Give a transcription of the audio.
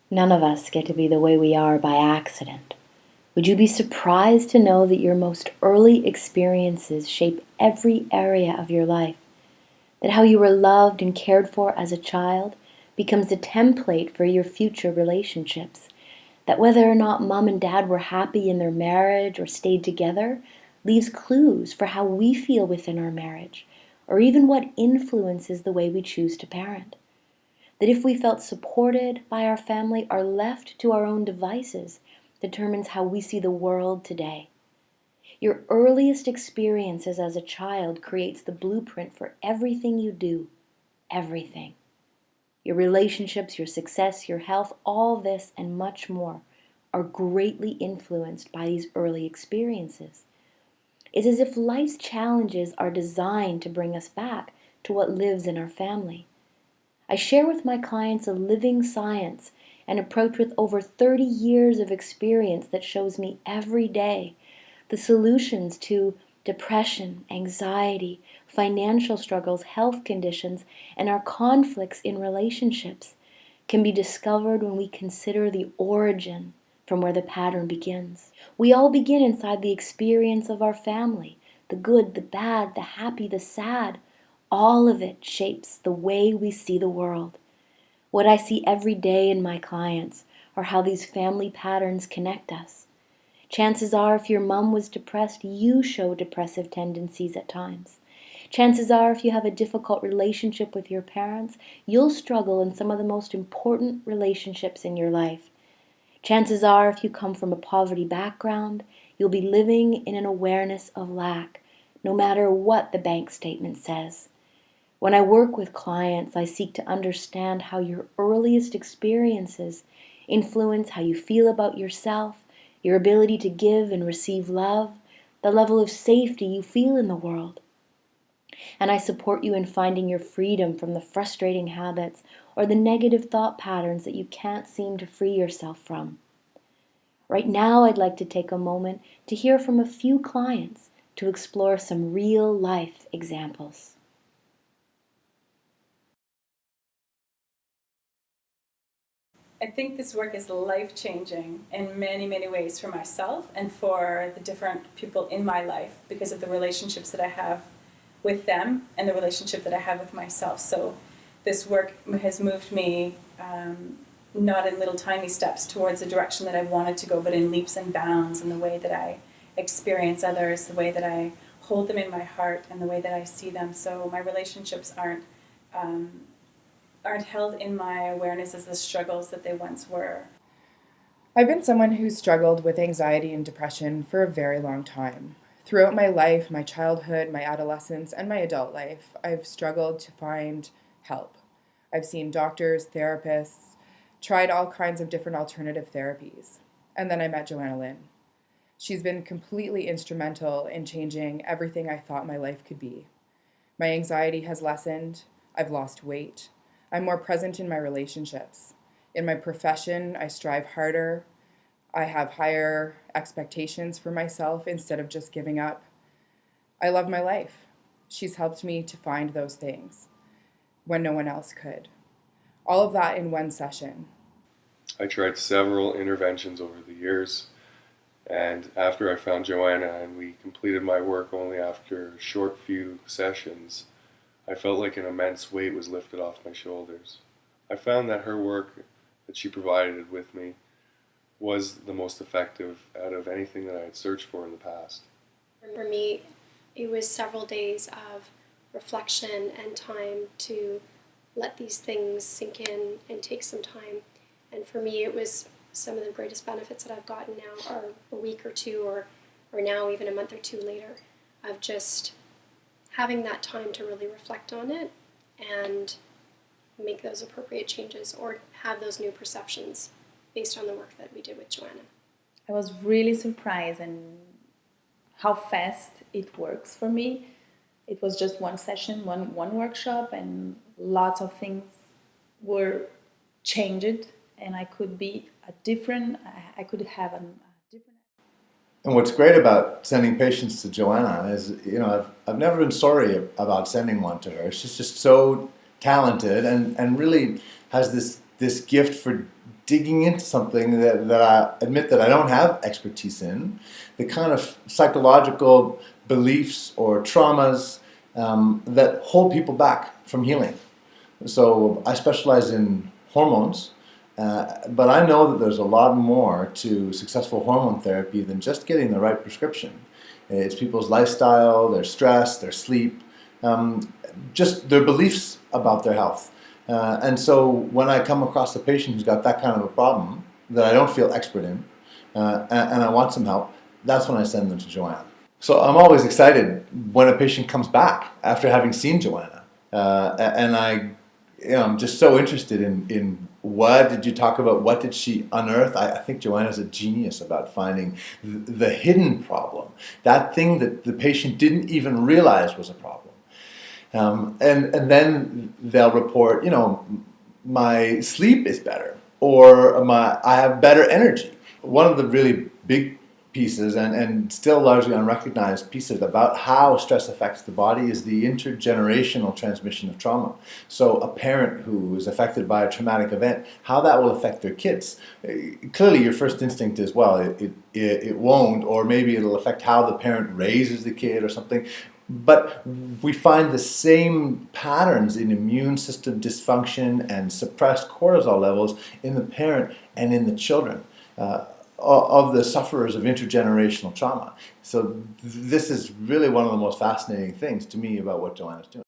None of us get to be the way we are by accident. Would you be surprised to know that your most early experiences shape every area of your life? That how you were loved and cared for as a child becomes a template for your future relationships? That whether or not mom and dad were happy in their marriage or stayed together leaves clues for how we feel within our marriage, or even what influences the way we choose to parent? That if we felt supported by our family, are left to our own devices, determines how we see the world today. Your earliest experiences as a child creates the blueprint for everything you do, everything. Your relationships, your success, your health, all this and much more are greatly influenced by these early experiences. It's as if life's challenges are designed to bring us back to what lives in our family. I share with my clients a living science, an approach with over 30 years of experience that shows me every day the solutions to depression, anxiety, financial struggles, health conditions, and our conflicts in relationships can be discovered when we consider the origin from where the pattern begins. We all begin inside the experience of our family, the good, the bad, the happy, the sad. All of it shapes the way we see the world. What I see every day in my clients are how these family patterns connect us. Chances are, if your mom was depressed, you show depressive tendencies at times. Chances are, if you have a difficult relationship with your parents, you'll struggle in some of the most important relationships in your life. Chances are, if you come from a poverty background, you'll be living in an awareness of lack, no matter what the bank statement says. When I work with clients, I seek to understand how your earliest experiences influence how you feel about yourself, your ability to give and receive love, the level of safety you feel in the world. And I support you in finding your freedom from the frustrating habits or the negative thought patterns that you can't seem to free yourself from. Right now, I'd like to take a moment to hear from a few clients to explore some real life examples. I think this work is life-changing in many, many ways for myself and for the different people in my life because of the relationships that I have with them and the relationship that I have with myself. So this work has moved me not in little tiny steps towards the direction that I wanted to go, but in leaps and bounds in the way that I experience others, the way that I hold them in my heart, and the way that I see them. So my relationships aren't held in my awareness as the struggles that they once were. I've been someone who struggled with anxiety and depression for a very long time. Throughout my life, my childhood, my adolescence, and my adult life, I've struggled to find help. I've seen doctors, therapists, tried all kinds of different alternative therapies. And then I met Joanna Lynn. She's been completely instrumental in changing everything I thought my life could be. My anxiety has lessened. I've lost weight. I'm more present in my relationships. In my profession, I strive harder. I have higher expectations for myself instead of just giving up. I love my life. She's helped me to find those things when no one else could. All of that in one session. I tried several interventions over the years, and after I found Joanna and we completed my work only after a short few sessions, I felt like an immense weight was lifted off my shoulders. I found that her work that she provided with me was the most effective out of anything that I had searched for in the past. For me, it was several days of reflection and time to let these things sink in and take some time. And for me, it was some of the greatest benefits that I've gotten now are a week or two or now even a month or two later of just having that time to really reflect on it and make those appropriate changes or have those new perceptions based on the work that we did with Joanna. I was really surprised and how fast it works for me. It was just one session, one workshop, and lots of things were changed, and I could have a different. And what's great about sending patients to Joanna is, I've never been sorry about sending one to her. She's just so talented and really has this gift for digging into something that I admit that I don't have expertise in, the kind of psychological beliefs or traumas that hold people back from healing. So I specialize in hormones, but I know that there's a lot more to successful hormone therapy than just getting the right prescription. It's people's lifestyle, their stress, their sleep, just their beliefs about their health. And so when I come across a patient who's got that kind of a problem that I don't feel expert in, and I want some help, that's when I send them to Joanna. So I'm always excited when a patient comes back after having seen Joanna. And I'm just so interested in what did you talk about? What did she unearth? I think Joanna's a genius about finding the hidden problem, that thing that the patient didn't even realize was a problem. And then they'll report, my sleep is better, or I have better energy. One of the really big pieces and still largely unrecognized pieces about how stress affects the body is the intergenerational transmission of trauma. So a parent who is affected by a traumatic event, how that will affect their kids. Clearly your first instinct is, well, it won't, or maybe it'll affect how the parent raises the kid or something. But we find the same patterns in immune system dysfunction and suppressed cortisol levels in the parent and in the children of the sufferers of intergenerational trauma. So this is really one of the most fascinating things to me about what Joanna's doing.